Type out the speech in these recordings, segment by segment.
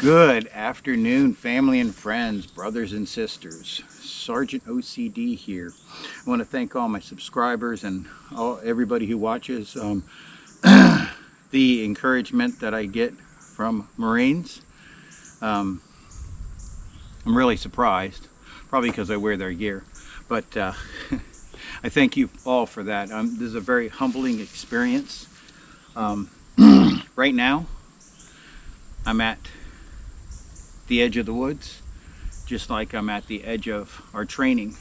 Good afternoon, family and friends, brothers and sisters. Sergeant OCD here. I want to thank all my subscribers and everybody who watches. The encouragement that I get from Marines. I'm really surprised, probably because I wear their gear, but I thank you all for that. This is a very humbling experience. Right now, I'm at the edge of the woods, just like I'm at the edge of our training.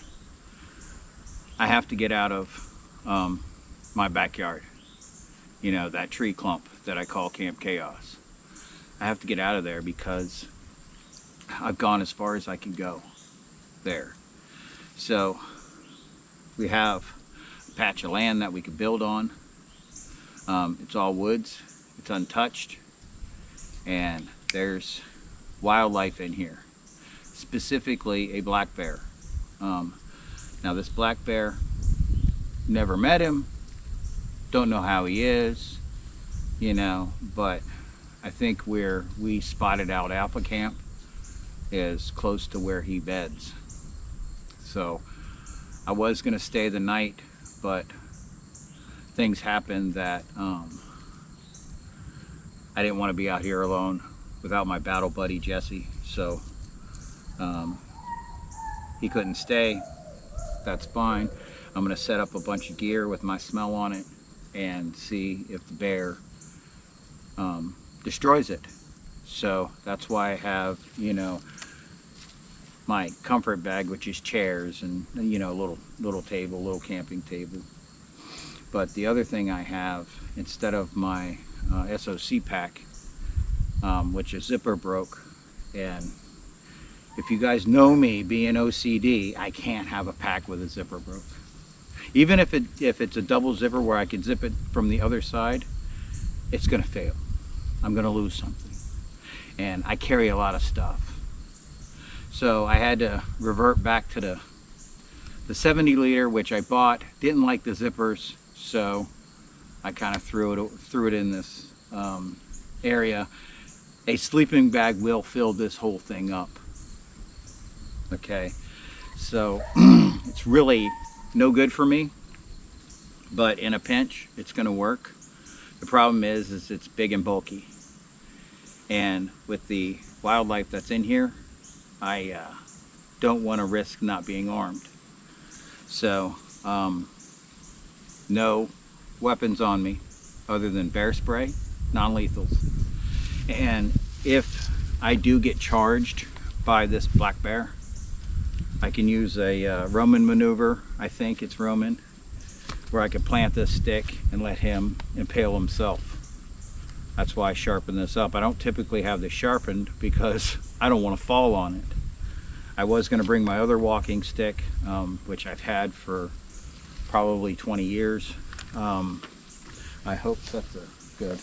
I have to get out of my backyard, you know, that tree clump that I call Camp Chaos. I have to get out of there because I've gone as far as I can go there. So we have a patch of land that we could build on. It's all woods, it's untouched, and there's wildlife in here, specifically a black bear. Now this black bear, never met him, don't know how he is, you know, but I think where we spotted out Alpha Camp is close to where he beds. So I was gonna stay the night, but things happened that I didn't want to be out here alone without my battle buddy Jesse. So he couldn't stay. That's fine. I'm gonna set up a bunch of gear with my smell on it and see if the bear destroys it. So that's why I have, you know, my comfort bag, which is chairs and, you know, little table, little camping table. But the other thing I have, instead of my SOC pack, which a zipper broke, and if you guys know me being OCD, I can't have a pack with a zipper broke. Even if it's a double zipper where I can zip it from the other side, it's gonna fail. I'm gonna lose something. And I carry a lot of stuff. So I had to revert back to the 70 liter, which I bought, didn't like the zippers, so I kind of threw it in this area. A sleeping bag will fill this whole thing up. Okay, so it's really no good for me, but in a pinch, it's gonna work. The problem is it's big and bulky. And with the wildlife that's in here, I don't want to risk not being armed. So, no weapons on me other than bear spray, non-lethals. And if I do get charged by this black bear, I can use a Roman maneuver, I think it's Roman, where I could plant this stick and let him impale himself. That's why I sharpen this up. I don't typically have this sharpened because I don't want to fall on it. I was going to bring my other walking stick, which I've had for probably 20 years. I hope that's good.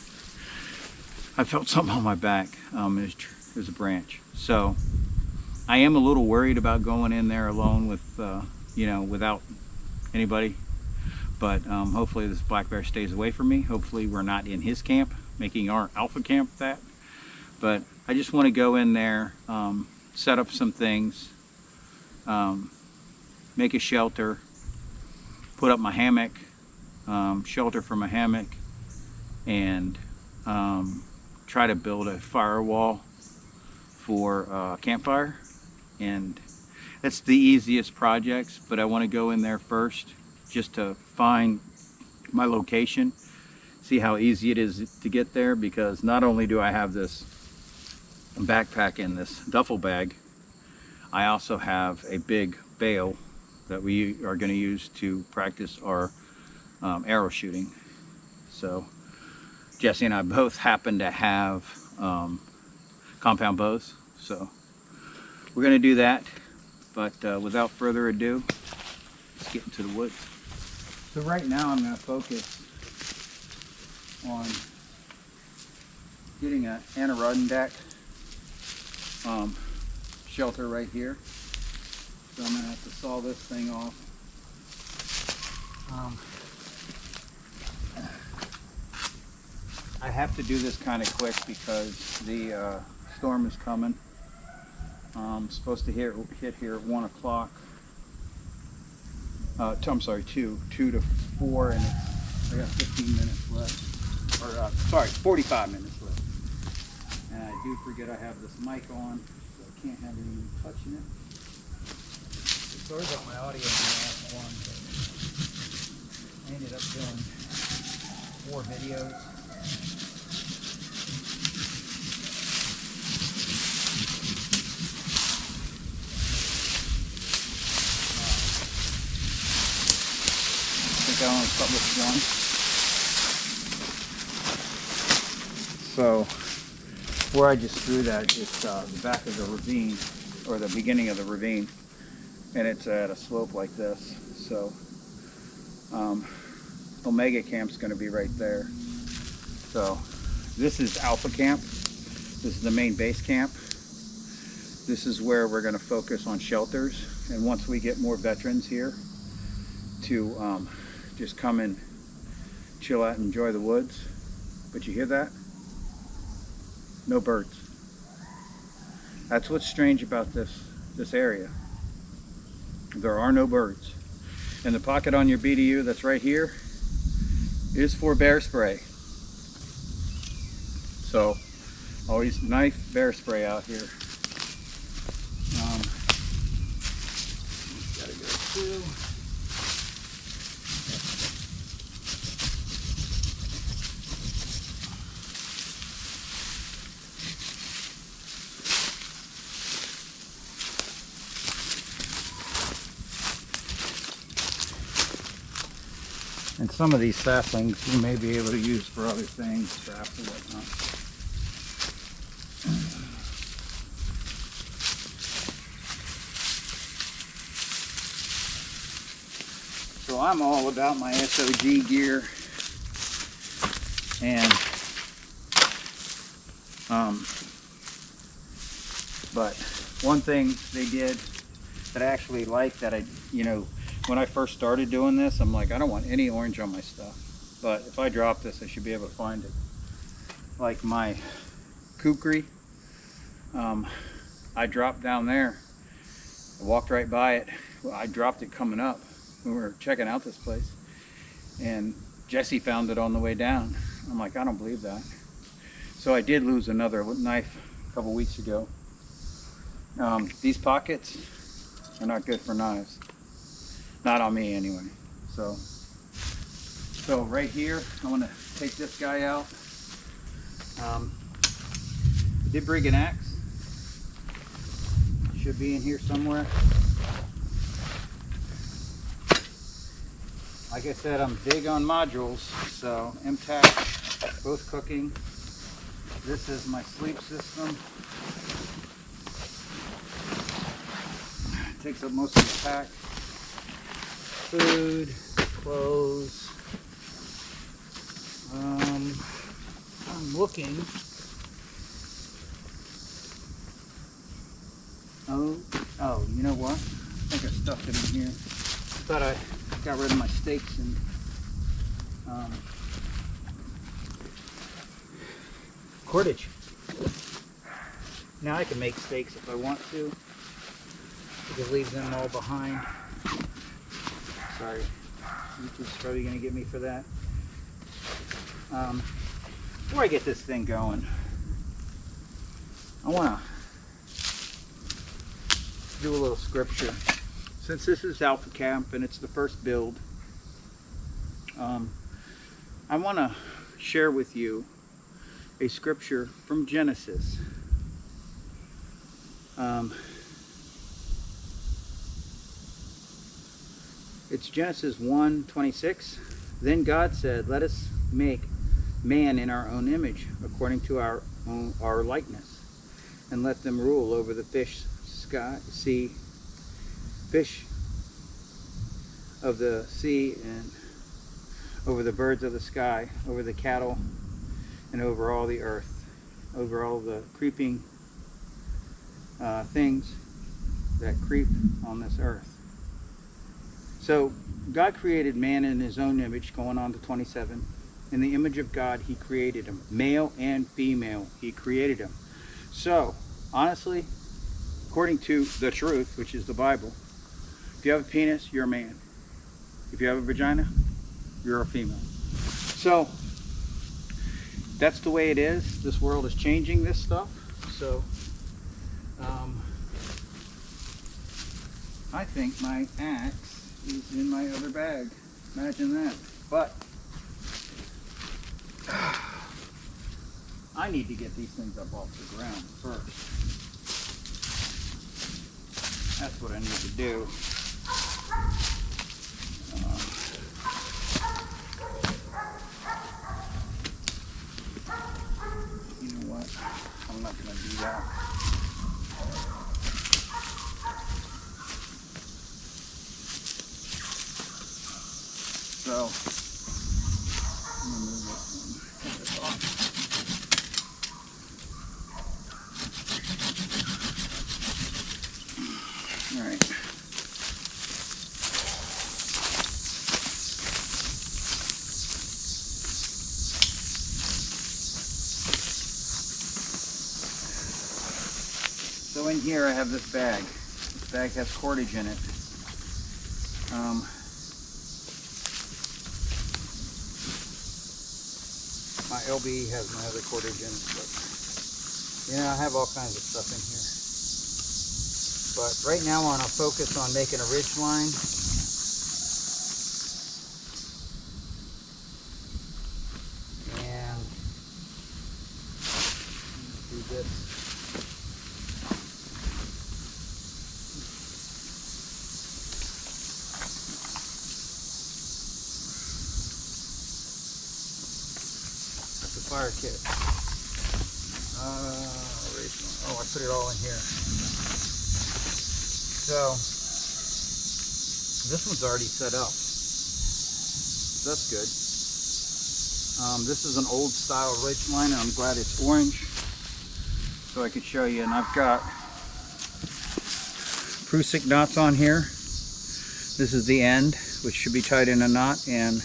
I felt something on my back. There's a branch. So I am a little worried about going in there alone with, you know, without anybody. But hopefully this black bear stays away from me. Hopefully we're not in his camp, making our alpha camp that. But I just want to go in there, set up some things, make a shelter, put up my hammock, shelter for my hammock, and try to build a firewall for campfire. And that's the easiest projects, but I want to go in there first just to find my location, see how easy it is to get there, because not only do I have this backpack in this duffel bag, I also have a big bale that we are going to use to practice our arrow shooting. So Jesse and I both happen to have compound bows, so we're going to do that. But without further ado, let's get into the woods. So right now I'm going to focus on getting an Adirondack shelter right here. So I'm going to have to saw this thing off. I have to do this kind of quick because the storm is coming. Supposed to hit here at 1 o'clock. I'm sorry, 2 to 4, and I got 15 minutes left. Or, sorry, 45 minutes left. And I do forget I have this mic on, so I can't have anyone touching it. Sorry about my audio in the last one, but I ended up doing 4 videos. I think I only published one. So where I just threw that, it's the back of the ravine, or the beginning of the ravine, and it's at a slope like this. So Omega Camp's going to be right there. So this is Alpha Camp. This is the main base camp. This is where we're going to focus on shelters, and once we get more veterans here to just come and chill out and enjoy the woods. But you hear that? No birds. That's what's strange about this area. There are no birds. And the pocket on your BDU that's right here is for bear spray. So always knife bear spray out here. Gotta go through. And some of these saplings you may be able to use for other things, sap or whatnot. So I'm all about my SOG gear, and but one thing they did that I actually like, that when I first started doing this, I'm like, I don't want any orange on my stuff. But if I drop this, I should be able to find it. Like my kukri, I dropped down there. I walked right by it. Well, I dropped it coming up when we were checking out this place. And Jesse found it on the way down. I'm like, I don't believe that. So I did lose another knife a couple weeks ago. These pockets are not good for knives. Not on me anyway. So right here, I want to take this guy out. Did bring an axe. Should be in here somewhere. Like I said, I'm big on modules, so MTAC, both cooking. This is my sleep system. Takes up most of the pack. Food, clothes. I'm looking. Oh, you know what? I think I stuffed it in here. Thought I got rid of my steaks and cordage. Now I can make steaks if I want to. I could leave them all behind. Sorry, YouTube's probably going to get me for that. Before I get this thing going, I want to do a little scripture. Since this is Alpha Camp and it's the first build, I want to share with you a scripture from Genesis. It's Genesis 1:26. Then God said, "Let us make man in our own image, according to our likeness, and let them rule over the fish of the sea, and over the birds of the sky, over the cattle, and over all the earth, over all the creeping things that creep on this earth." So God created man in his own image, going on to 27. In the image of God he created him, male and female he created him. So, honestly, according to the truth, which is the Bible, if you have a penis, you're a man. If you have a vagina, you're a female. So, that's the way it is. This world is changing this stuff. So, I think my axe is in my other bag. Imagine that. But I need to get these things up off the ground first. That's what I need to do. You know what? I'm not going to do that. So, I'm going to move this one. Take this off. All right. So in here I have this bag. This bag has cordage in it. My LB has my other cordage in it, but I have all kinds of stuff in here. But right now I want to focus on making a ridge line. And do this. That's the fire kit. Oh, I put it all in here. So, this one's already set up. So that's good. This is an old style ridge line, and I'm glad it's orange. So I could show you, and I've got prusik knots on here. This is the end, which should be tied in a knot, and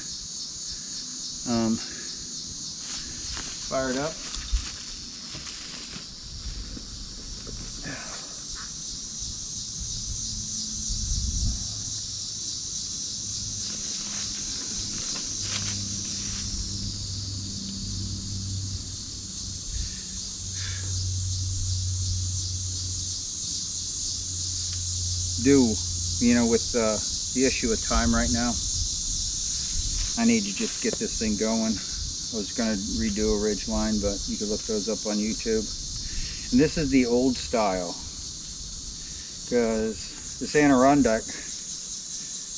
fired up. With the issue of time right now, I need to just get this thing going. I was going to redo a ridge line, but you can look those up on YouTube. And this is the old style, because this Adirondack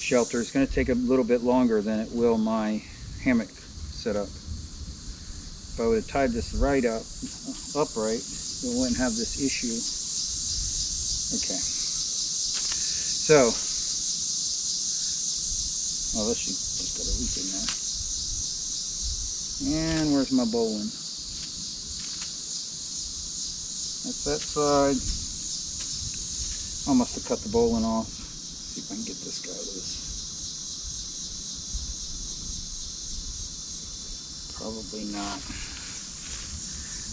Shelter is going to take a little bit longer than it will my hammock setup. If I would have tied this right up, upright, we wouldn't have this issue. Okay. So, oh, this should just got a leak in there. And where's my bowline? That's that side. I must have cut the bowline off. Let's see if I can get this guy loose. Probably not.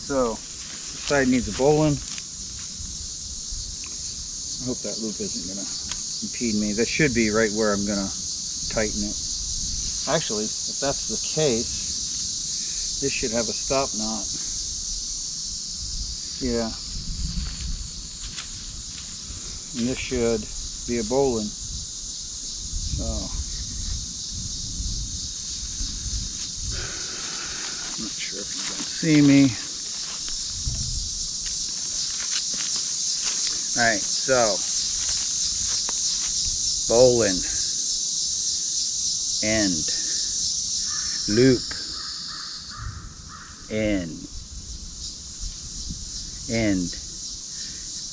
So, this side needs a bowline. I hope that loop isn't going to impede me. That should be right where I'm going to tighten it. Actually, if that's the case, this should have a stop knot. Yeah. And this should be a bowline. So, I'm not sure if you can see me. Alright, so bowline, end, loop, end.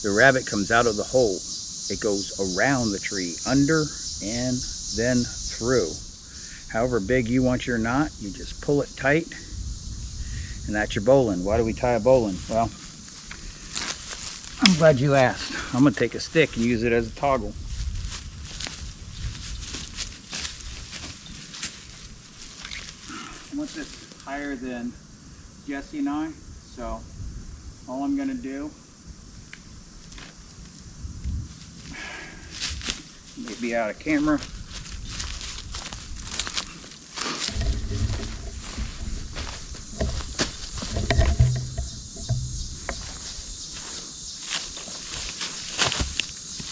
The rabbit comes out of the hole. It goes around the tree, under and then through. However big you want your knot, you just pull it tight, and that's your bowline. Why do we tie a bowline? Well, I'm glad you asked. I'm going to take a stick and use it as a toggle. I want this higher than Jesse and I, so all I'm going to do, maybe out of camera,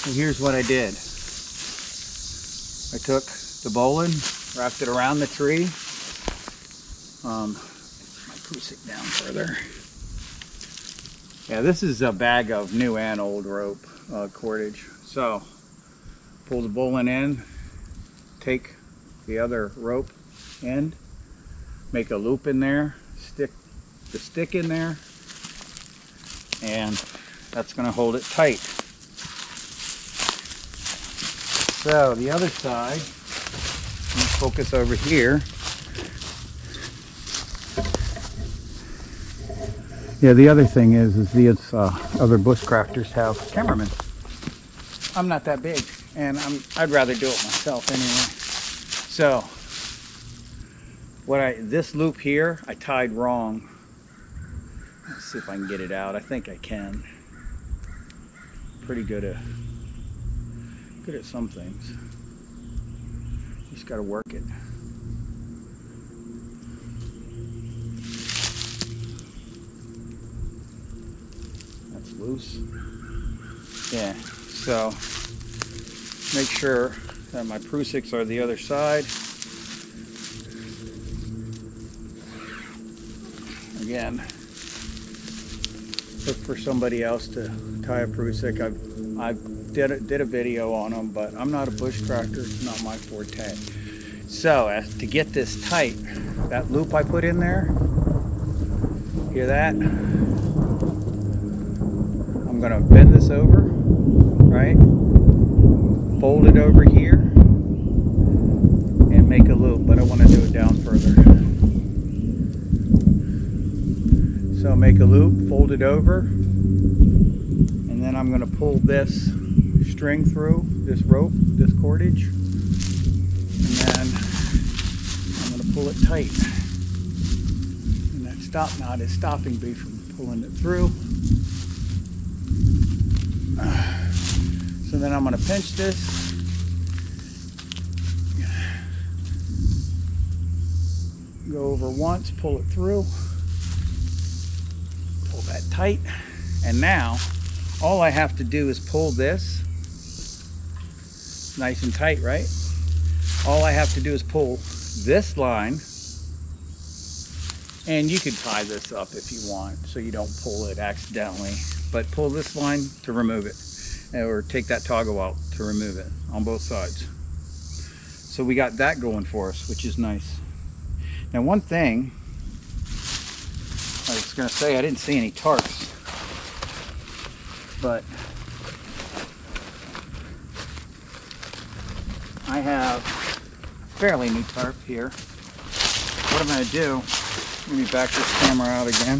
so here's what I did. I took the bowline, wrapped it around the tree. My prusik down further. Yeah, this is a bag of new and old rope cordage. So, pull the bowline in, take the other rope end, make a loop in there, stick the stick in there, and that's going to hold it tight. So the other side, let's focus over here. Yeah, the other thing is these other bushcrafters have cameramen. I'm not that big, and I'd rather do it myself anyway. So, this loop here, I tied wrong. Let's see if I can get it out. I think I can. Pretty good at some things. Just got to work it. That's loose. Yeah. So make sure that my prusiks are the other side. Again, look for somebody else to tie a prusik. I did a video on them, but I'm not a bushcrafter. It's not my forte. So to get this tight, that loop I put in there, hear that? I'm gonna bend this over, right? Fold it over here and make a loop, but I want to do it down further. So make a loop, fold it over, and then I'm going to pull this string through, this rope, this cordage, and then I'm going to pull it tight. And that stop knot is stopping me from pulling it through. So then I'm going to pinch this. Go over once, pull it through. Pull that tight. And now, all I have to do is pull this. Nice and tight, right? All I have to do is pull this line. And you could tie this up if you want, so you don't pull it accidentally. But pull this line to remove it. Or take that toggle out to remove it on both sides. So we got that going for us, which is nice. Now one thing, I was going to say I didn't see any tarps, but I have a fairly new tarp here. What I'm going to do, let me back this camera out again.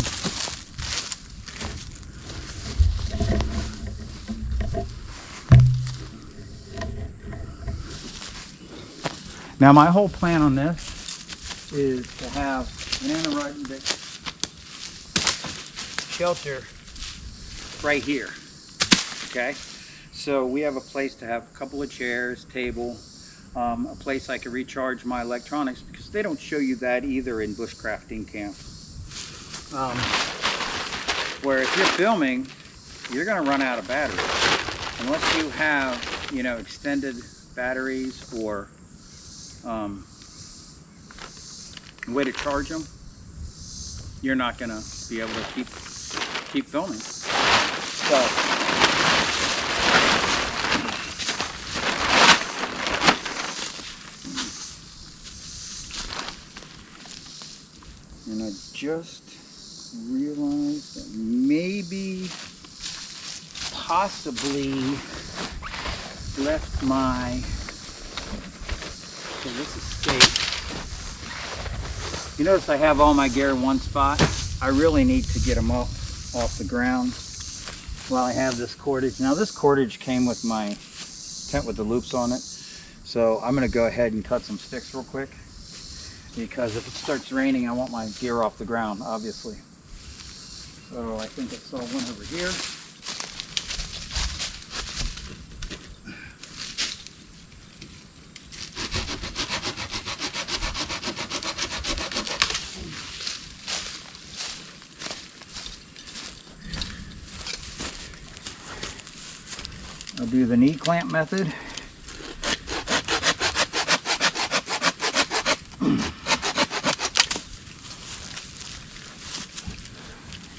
Now my whole plan on this is to have an Adirondack Shelter right here, okay? So we have a place to have a couple of chairs, table, a place I can recharge my electronics, because they don't show you that either in bushcrafting camp. Where if you're filming, you're gonna run out of batteries. Unless you have, you know, extended batteries or way to charge them, you're not gonna be able to keep filming. So and I just realized that maybe possibly left my, so this is state. You notice I have all my gear in one spot. I really need to get them up off the ground while I have this cordage. Now this cordage came with my tent with the loops on it. So I'm gonna go ahead and cut some sticks real quick, because if it starts raining, I want my gear off the ground, obviously. So I think I saw one over here. I'll do the knee clamp method.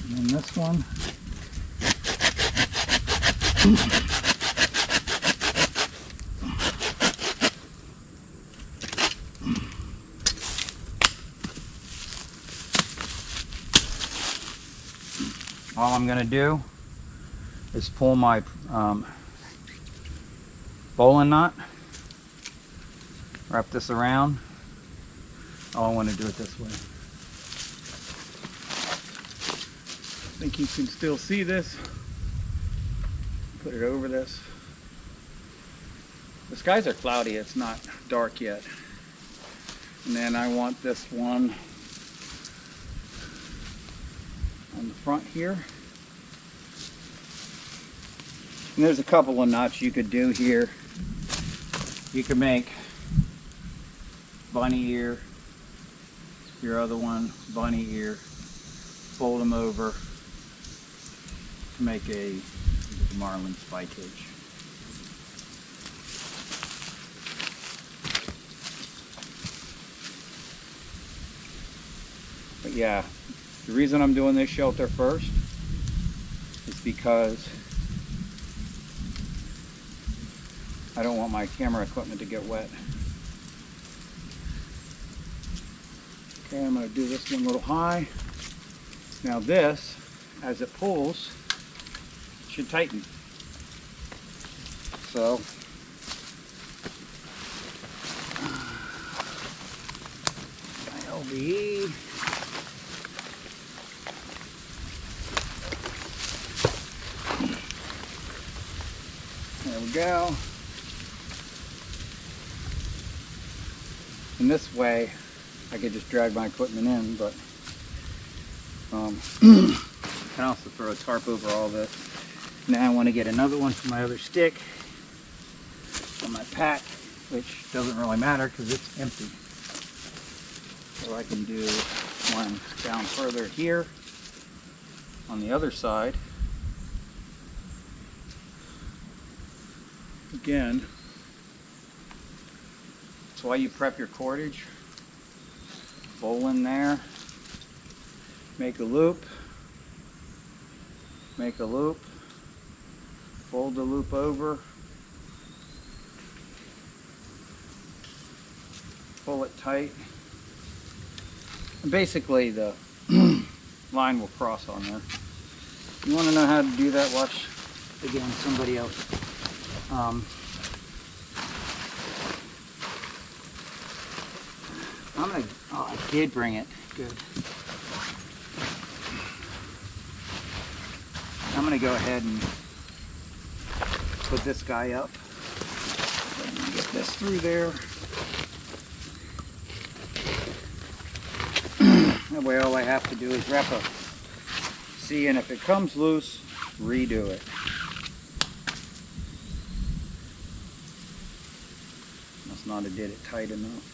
And then this one. All I'm going to do is pull my bowline knot, wrap this around. Oh, I want to do it this way. I think you can still see this. Put it over this. The skies are cloudy, it's not dark yet. And then I want this one on the front here. And there's a couple of knots you could do here. You could make bunny ear, your other one, bunny ear, fold them over to make a marlin spike hitch. But yeah, the reason I'm doing this shelter first is because I don't want my camera equipment to get wet. Okay, I'm going to do this one a little high. Now this, as it pulls, should tighten. So, my LVE. There we go. And this way, I could just drag my equipment in, but I can also throw a tarp over all this. Now I want to get another one for my other stick on my pack, which doesn't really matter because it's empty. So I can do one down further here on the other side. Again, that's why you prep your cordage. Bowl in there, make a loop, fold the loop over, pull it tight, and basically the line will cross on there. You want to know how to do that? Watch again somebody else. Oh, I did bring it. Good. I'm gonna go ahead and put this guy up. Get this through there. That way all I have to do is wrap up. See, and if it comes loose, redo it. Must not have did it tight enough.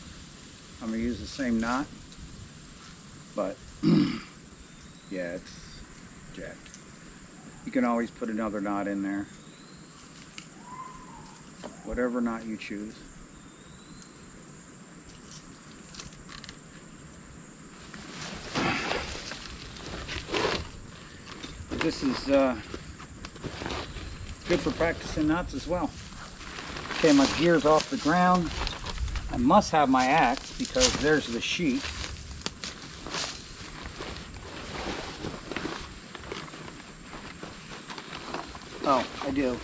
I'm going to use the same knot, but yeah, it's jacked. You can always put another knot in there. Whatever knot you choose. This is good for practicing knots as well. Okay, my gear's off the ground. I must have my axe because there's the sheet. Oh, I do.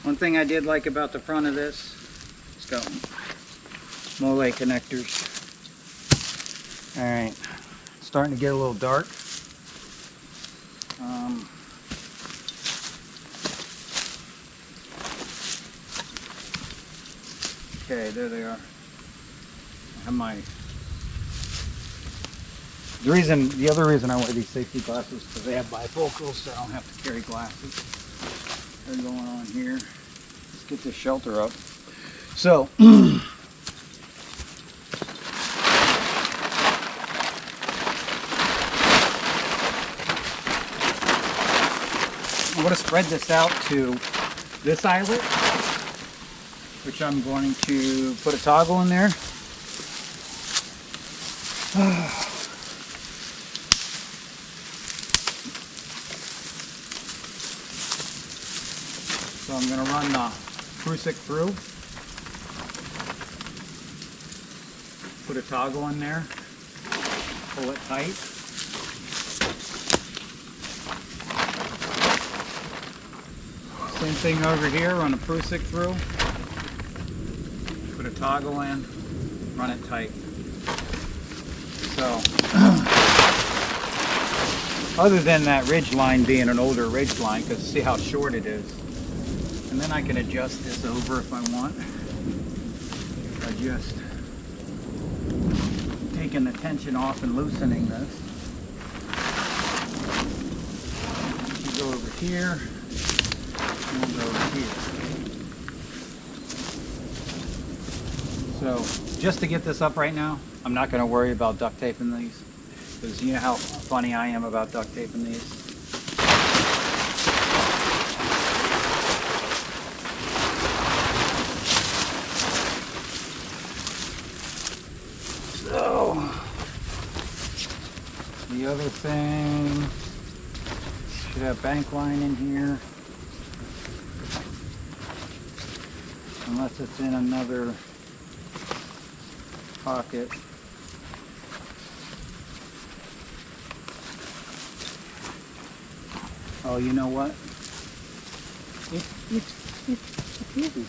One thing I did like about the front of this, it's got mole connectors. Alright, starting to get a little dark. Okay, there they are. I have my The other reason I wear these safety glasses is because they have bifocals, so I don't have to carry glasses. What's going on here? Let's get this shelter up. So, I'm going to spread this out to this eyelet, which I'm going to put a toggle in there. So I'm going to run the Prusik through, put a toggle in there, pull it tight. Same thing over here, run a Prusik through, put a toggle in, run it tight. So, other than that ridge line being an older ridge line, because see how short it is. And then I can adjust this over if I want. By just taking the tension off and loosening this. You go over here, and we'll go over here. So, just to get this up right now, I'm not going to worry about duct taping these, because you know how funny I am about duct taping these. So, the other thing, should have bank line in here, unless it's in another pocket. Oh, you know what? It's easy.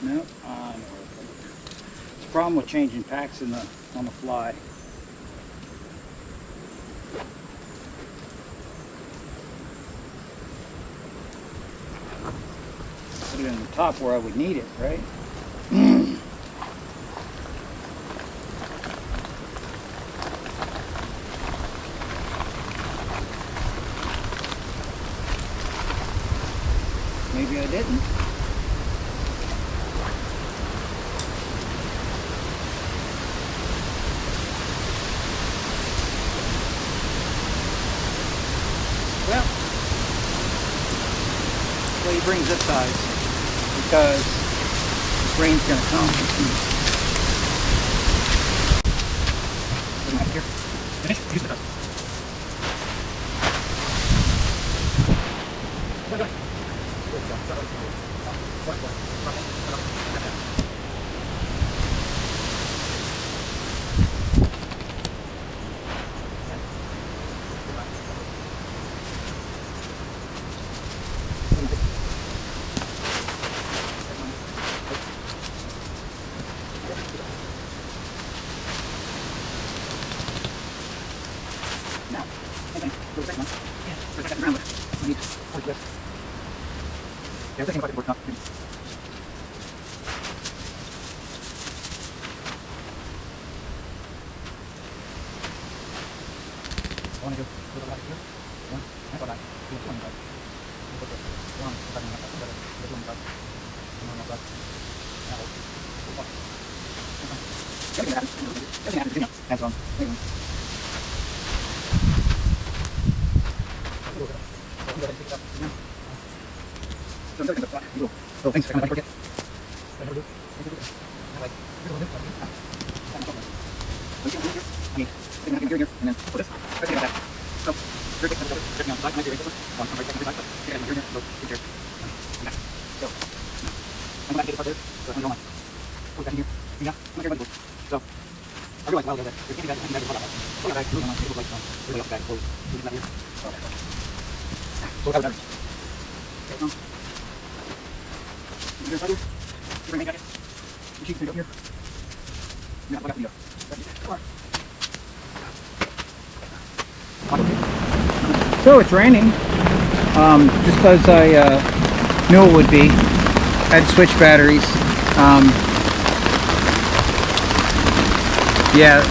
Nope. It's a problem with changing packs on the fly. Put it in the top where I would need it, right? Maybe I didn't. Well, well, he brings this size because the rain's going to come. Put him up here. Finish. Use the dust. Now, for the second one, for the second round, we need 40 clips. Yeah, the second part is working on. I want to go a little back here. One, I go back. Do one back. One, back and back. One back. One back. Everything happens. Everything happens. Hands on. Oh, thanks. I kind of forget. And then put this. Let's get that. So, very quick. Checking on the side. Might be right over. One right there. Side. Get in here. Look. Here. So, I'm going to get it up there. So, I'm going to put that in here. Yeah. I'm going to get it. So, I realized a while ago that there can't be that. I can never put that back. Put that back. Really on. It was like really up back. So, we get that here. So, that was okay. Here's right here. You're going to make it. The sheet can go here. Yeah, look up the So it's raining, just as I knew it would be. Had to switch batteries. Yeah,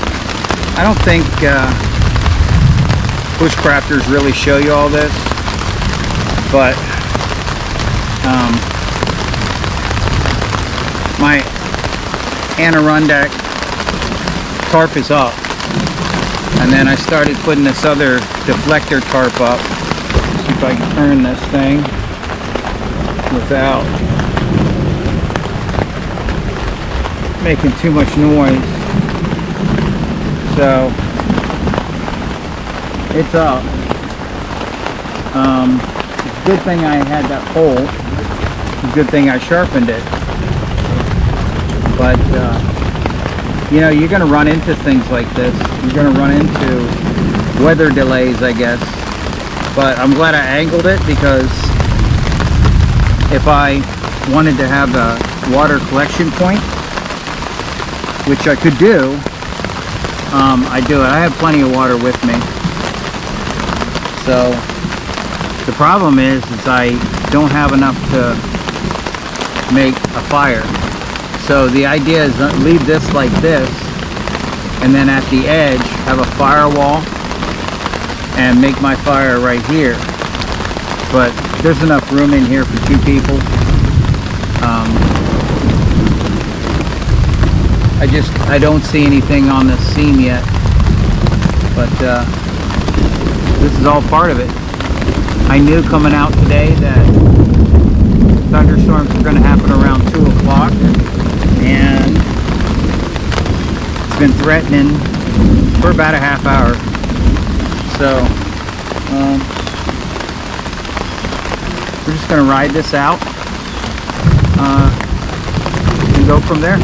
I don't think bushcrafters really show you all this, but my Adirondack tarp is up, and then I started putting this other deflector tarp up. See if I can turn this thing without making too much noise. So it's up. It's a good thing I had that hole. It's a good thing I sharpened it. But you know, you're going to run into things like this. You're going to run into weather delays, I guess. But I'm glad I angled it, because if I wanted to have a water collection point, which I could do, I do it. I have plenty of water with me. So the problem is I don't have enough to make a fire. So the idea is leave this like this, and then at the edge have a firewall and make my fire right here. But there's enough room in here for 2 people. I don't see anything on the seam yet, but this is all part of it. I knew coming out today that thunderstorms were going to happen around 2 o'clock, and it's been threatening for about a half hour. So we're just going to ride this out and go from there.